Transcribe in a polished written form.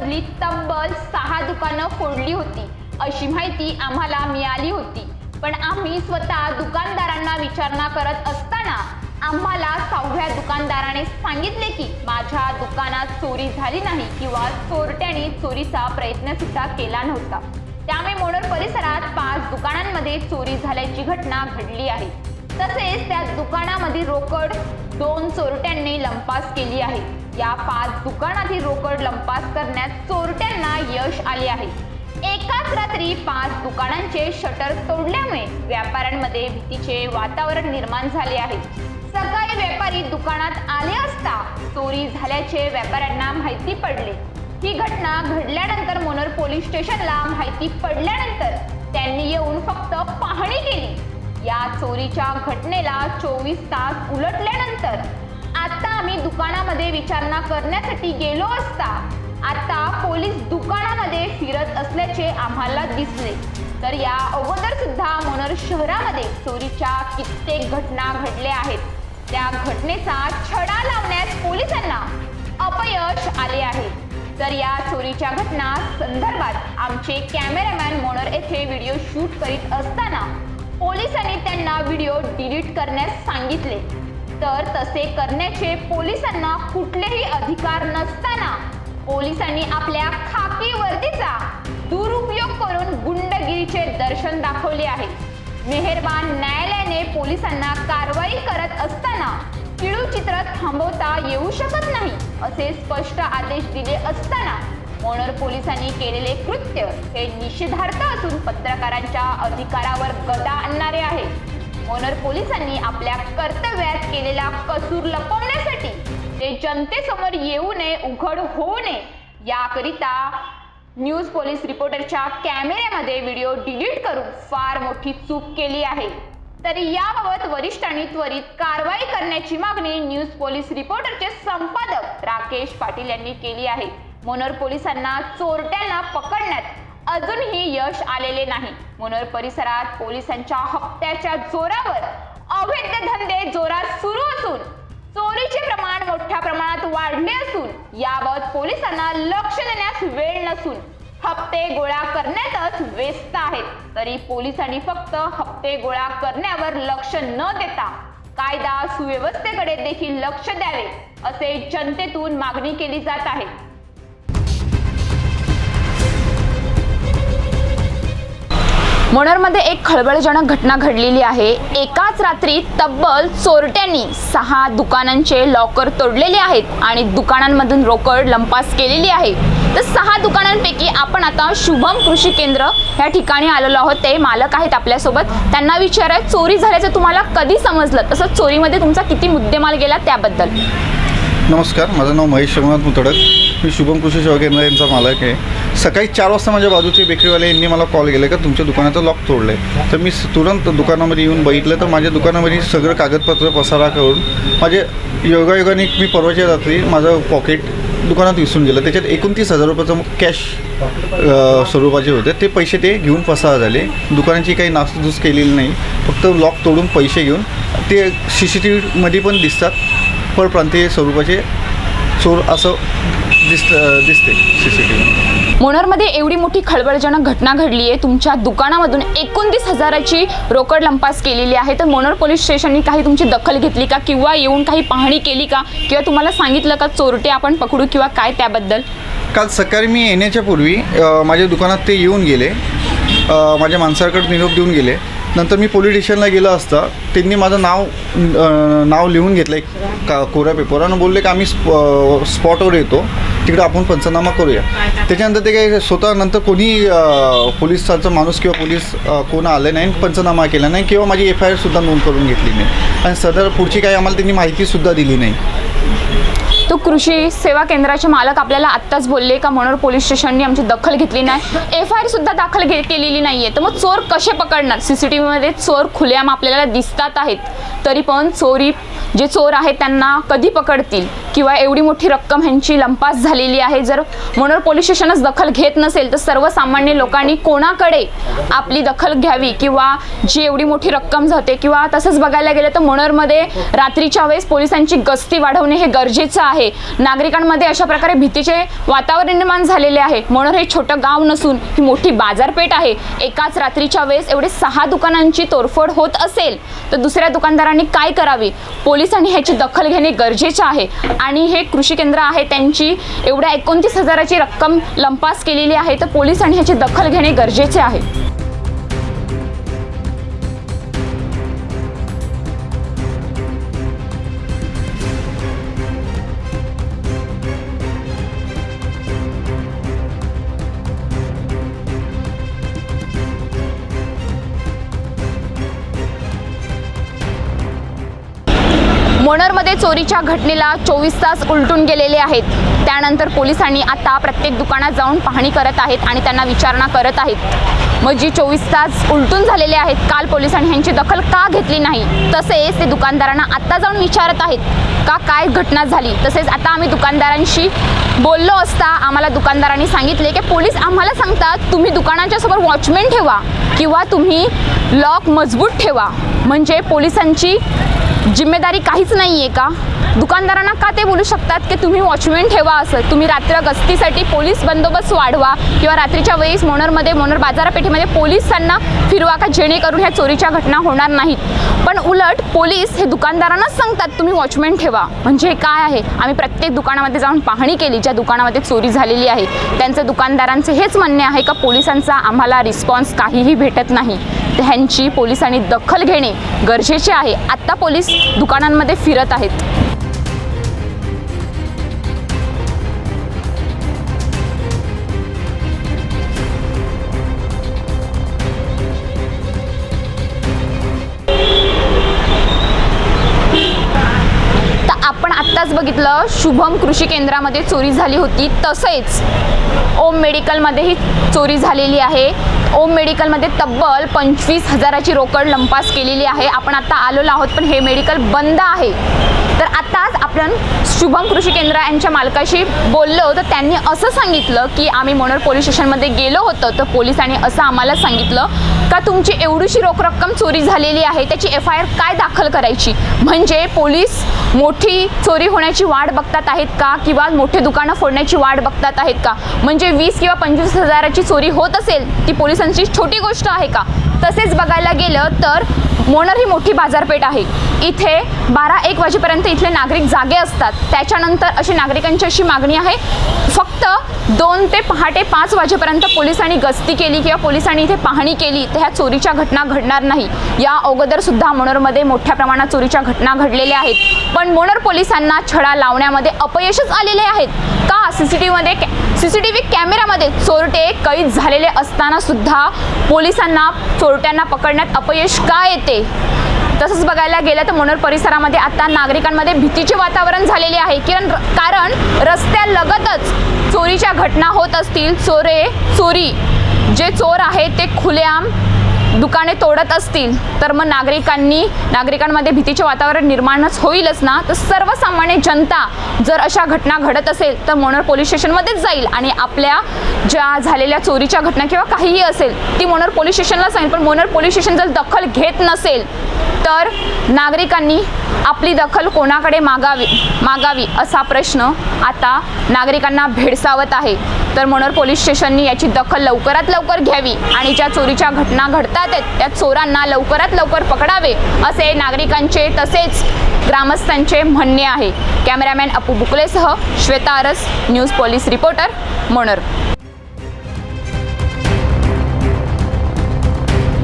मधली तब्बल 6 दुकानं फोडली होती अशी माहिती आम्हाला मिळाली होती। पण आम्ही स्वतः दुकानदारांना विचारणा करत असताना आम्हाला 6व्या दुकानदाराने सांगितले की माझ्या दुकानात चोरी झाली नाही किंवा चोरट्यांनी चोरीचा प्रयत्न सुद्धा केला नव्हता। त्यामुळे मोनोर परिसरात 5 दुकानांमध्ये चोरी झाल्याची घटना घडली आहे। तसेच त्या दुकानामध्ये रोकड 2 चोरट्यांनी लंपास केली आहे। या 5 दुकानातील रोकड लंपास करण्यात चोरट्यांना यश आले आहे। एकाच रात्री 5 दुकानांचे शटर तोडल्यामुळे व्यापाऱ्यांमध्ये भीतीचे वातावरण निर्माण झाले आहे। सकाळी व्यापारी दुकानात आले असता चोरी झाल्याचे व्यापाऱ्यांना माहिती पडले। ही घटना घडल्यानंतर मोनोर पोलीस स्टेशनला माहिती पडल्यानंतर त्यांनी येऊन फक्त पाहणी केली। या चोरीच्या घटनेला 24 तास उलटल्यानंतर आता आम्ही दुकानामध्ये विचारणा करण्यासाठी गेलो असता आता पोलीस दुकानामध्ये फिरत असल्याचे आम्हाला दिसले। तर या अगोदर सुद्धा मोनोर शहरामध्ये चोरीच्या कित्येक घटना घडल्या आहेत। त्या घटनेचा छडा लावण्यात पोलिसांना अपयश आले आहे। तर या चोरीच्या घटना संदर्भात आमचे कॅमेरामॅन मोनोर येथे व्हिडिओ शूट करीत असताना पोलिसांनी त्यांना व्हिडिओ डिलीट करण्यास सांगितले। तर तसे करण्याचे पोलिसांना कुठलेही अधिकार नसताना पोलिसांनी आपल्या खाकी वर्दीचा दुरुपयोग करून गुंडगिरीचे दर्शन दाखवले आहे। मेहरबान न्यायालयाने पोलिसांना कारवाई करत असताना चित्र थांबवता येऊ शकत नाही असे स्पष्ट आदेश दिले असताना मोनोर पोलिसांनी केलेले कृत्य हे निषेधार्ह असून पत्रकारांच्या अधिकारावर गदा आणणारे आहे। मोनोर पोलिसांनी आपल्या कर्तव्यात केलेला कसूर लपवण्यासाठी ते जनतेसमोर येऊ नये, उघड होऊ नये याकरिता न्यूज पोलीस रिपोर्टरच्या कॅमेऱ्यामध्ये व्हिडिओ डिलीट करून फार मोठी चूक केली आहे। तरी याबाबत वरिष्ठांनी त्वरित कारवाई करण्याची मागणी न्यूज पोलीस रिपोर्टरचे संपादक राकेश पाटील यांनी केली आहे। मोनोर पोलिसांना चोरट्यांना पकडण्यात अजूनही यश आलेले नाही। मोनोर परिसरात पोलिसांच्या हप्त्याच्या जोरावर अवैध धंदे जोरात सुरू असून चोरीचे प्रमाण मोठ्या प्रमाणात वाढले असून याबाबत पोलिसांना लक्ष देण्यास वेळ नसून हप्ते गोळा करण्यातच व्यस्त आहेत। तरी पोलिसांनी फक्त हप्ते गोळा करण्यावर लक्ष न देता कायदा सुव्यवस्थेकडे देखील लक्ष द्यावे असे जनतेतून मागणी केली जात आहे। मोनोरमध्ये एक खळबळजनक घटना घडलेली आहे। एकाच रात्री तब्बल चोरट्यांनी 6 दुकानांचे लॉकर तोडलेले आहेत आणि दुकानांमधून रोकड लंपास केलेली आहे। तर 6 दुकानांपैकी आपण आता शुभम कृषी केंद्र या ठिकाणी आलेलो आहोत। ते मालक आहेत आपल्यासोबत, त्यांना विचारूया चोरी झाल्याचं तुम्हाला कधी समजलं, तसंच चोरीमध्ये तुमचा किती मुद्देमाल गेला त्याबद्दल। नमस्कार, माझं नाव महेश रघुनाथ मुतडक, मी शुभम कृषी सेवा केंद्र यांचा मालक आहे। सकाळी 4 वाजता माझ्या बाजूचे बेकरीवाले यांनी मला कॉल केला का तुमच्या दुकानाचं लॉक तोडलं आहे। तर मी तुरंत दुकानामध्ये येऊन बघितलं तर माझ्या दुकानामध्ये सगळं कागदपत्र पसारा करून माझे योगायोगाने मी परवाच्या रात्री माझं पॉकेट दुकानात विसरून गेलं। त्याच्यात 29,000 रुपयाचं कॅश स्वरूपाचे होते, ते पैसे ते घेऊन पसार झाले। दुकानाची काही नासधूस केलेली नाही, फक्त लॉक तोडून पैसे घेऊन ते CCTVमध्ये पण दिसतात, परप्रांतीय स्वरूपाचे चोर असं दिसते CCTV। मोनोरमध्ये एवढी मोठी खळबळजनक घटना घडली आहे, तुमच्या दुकानामधून 29,000ची रोकड लंपास केलेली आहे। तर मोनोर पोलीस स्टेशननी काही तुमची दखल घेतली का किंवा येऊन काही पाहणी केली का किंवा तुम्हाला सांगितलं का चोरटे आपण पकडू किंवा काय त्याबद्दल? काल सकाळी मी येण्याच्या पूर्वी माझ्या दुकानात ते येऊन गेले, माझ्या माणसाकडे निरोप देऊन गेले। नंतर मी पोलीस स्टेशनला गेलो असता त्यांनी माझं नाव लिहून घेतलं एक कोऱ्या पेपरवर आणि बोलले की आम्ही स्पॉटवर येतो, तिकडे आपण पंचनामा करूया। त्याच्यानंतर ते काही स्वतः नंतर कोणी पोलिसाचा माणूस किंवा पोलीस कोण आले नाही, पंचनामा केला नाही किंवा माझी FIR सुद्धा नोंद करून घेतली नाही आणि सदर पुढची काही आम्हाला त्यांनी माहितीसुद्धा दिली नाही। तो कृषी सेवा केंद्राचे मालक आपल्याला आत्ताच बोलले का मोनोर पोलीस स्टेशननी आमची दखल घेतली नाही, FIR सुद्धा दाखल केलेली नाहीये। तर मग चोर कसे पकडणार? CCTVमध्ये चोर खुलेआम आपल्याला दिसतात आहेत, तरी पण चोरी जे चोर आहेत त्यांना कधी पकडतील किंवा एवढी मोठी रक्कम ह्यांची लंपास झालेली आहे. जर मनोर पोलीस स्टेशनच दखल घेत नसेल तर सर्वसामान्य लोकांनी कोणाकडे आपली दखल घ्यावी किंवा जी एवढी मोठी रक्कम जाते. किंवा तसंच बघायला गेलं तर मनोरमध्ये रात्रीच्या वेळेस पोलिसांची गस्ती वाढवणे हे गरजेचं आहे. नागरिकांमध्ये अशा प्रकारे भीतीचे वातावरण निर्माण झालेले आहे. मनोर हे छोटं गाव नसून ही मोठी बाजारपेठ आहे. एकाच रात्रीच्या वेळेस एवढे 6 दुकानांची तोडफोड होत असेल तर दुसऱ्या दुकानदारांनी काय करावे? पोलिसांनी ह्याची दखल घेणे गरजेचे आहे. आणि हे कृषी केंद्र आहे, त्यांची एवढ्या 29,000ची रक्कम लंपास केलेली आहे, तर पोलिसांनी ह्याची दखल घेणे गरजेचे आहे. मनोरमध्ये चोरीच्या घटनेला 24 तास उलटून गेलेले आहेत. त्यानंतर पोलिसांनी आता प्रत्येक दुकानात जाऊन पाहणी करत आहेत आणि त्यांना विचारणा करत आहेत. मग जी 24 तास उलटून झालेले आहेत, काल पोलिसांनी ह्यांची दखल का घेतली नाही? तसेच ते दुकानदारांना आता जाऊन विचारत आहेत का काय घटना झाली. तसेच आता आम्ही दुकानदारांशी बोललो असता आम्हाला दुकानदारांनी सांगितले की पोलीस आम्हाला सांगतात तुम्ही दुकानाच्या समोर वॉचमॅन ठेवा किंवा तुम्ही लॉक मजबूत ठेवा. म्हणजे पोलिसांची जिम्मेदारी काहीच नाही आहे का? दुकानदारांना का ते बोलू शकतात की तुम्ही वॉचमॅन ठेवा? असं तुम्ही रात्र गस्तीसाठी पोलीस बंदोबस्त वाढवा किंवा रात्रीच्या वेळेस मनोर बाजारपेठेमध्ये पोलिसांना फिरवा का, जेणेकरून ह्या चोरीच्या घटना होणार नाहीत. पण उलट पोलीस हे दुकानदारांनाच सांगतात तुम्ही वॉचमॅन ठेवा. म्हणजे काय आहे? आम्ही प्रत्येक दुकानामध्ये जाऊन पाहणी केली ज्या दुकानामध्ये चोरी झालेली आहे. त्यांचं दुकानदारांचे हेच म्हणणे आहे का पोलिसांचा आम्हाला रिस्पॉन्स काहीही भेटत नाही. तर ह्यांची पोलिसांनी दखल घेणे गरजेचे आहे. आत्ता पोलीस दुकानांमध्ये फिरत आहेत. आपण आत्ताच बघितलं शुभम कृषी केंद्रामध्ये चोरी झाली होती. तसेच ओम मेडिकलमध्येही चोरी झालेली आहे. ओम मेडिकलमध्ये तब्बल 25,000ची रोकड लंपास केलेली आहे. आपण आता आलेलो आहोत पण हे मेडिकल बंद आहे. तर आताच आपण शुभम कृषी केंद्र यांच्या मालकाशी बोललो तर त्यांनी असं सांगितलं की आम्ही मनोर पोलीस स्टेशनमध्ये गेलो होतो तर पोलिसांनी असं आम्हाला सांगितलं का तुमची एवढीशी रोख रक्कम चोरी झालेली आहे त्याची FIR काय दाखल करायची. म्हणजे पोलीस मोठी चोरी होण्याची वाट बघतात आहेत का किंवा मोठे दुकानं फोडण्याची वाट बघतात आहेत का? म्हणजे 20 किंवा 25,000ची चोरी होत असेल ती पोलिसांची छोटी गोष्ट आहे का? तसेच बघायला गेलं तर मनोर ही मोठी बाजारपेठ आहे. इथे 12-1 वाजेपर्यंत इथले नागरिक जागे असतात. त्याच्यानंतर अशी नागरिकांची अशी मागणी आहे फक्त 2 ते पहाटे 5 वाजेपर्यंत पोलिसांनी गस्ती केली किंवा पोलिसांनी इथे पाहणी केली तर ह्या चोरीच्या घटना घडणार नाही. या अगोदर सुद्धा मनोरमध्ये मोठ्या प्रमाणात चोरीच्या घटना घडलेल्या आहेत. पण मनोर पोलिसांना छडा लावण्यामध्ये अपयशच आलेले आहेत का? CCTV कॅमेऱ्यामध्ये चोरटे कैद झालेले असताना सुद्धा पोलिसांना चोरट्यांना पकडण्यात अपयश का येते? तसंच बघायला गेलं तर मनोर परिसरामध्ये आता नागरिकांमध्ये भीतीचे वातावरण झालेले आहे. कारण रस्त्यालगतच चोरीच्या घटना होत असतील. जे चोर आहेत ते खुलेआम दुकाने तोडत असतील तर मग नागरिकांमध्ये भीतीचे वातावरण निर्माणच होईलच ना. तर सर्वसामान्य जनता जर अशा घटना घडत असेल तर मनोर पोलीस स्टेशनमध्येच जाईल आणि आपल्या ज्या झालेल्या चोरीच्या घटना किंवा काहीही असेल ती मनोर पोलीस स्टेशनला सांगेल. पण मनोर पोलीस स्टेशन जर दखल घेत नसेल तर नागरिकांनी आपली दखल कोणाकडे मागावी असा प्रश्न आता नागरिकांना भेडसावत आहे. तर मनोर पोलीस स्टेशननी याची दखल लवकरात लवकर घ्यावी आणि ज्या चोरीच्या घटना घडतात त्या चोरांना लवकरात लवकर पकडावे असे नागरिकांचे तसेच ग्रामस्थांचे म्हणणे आहे. कॅमेरामॅन अपू बुकलेसह श्वेता अरस, न्यूज पोलीस रिपोर्टर, मनोर.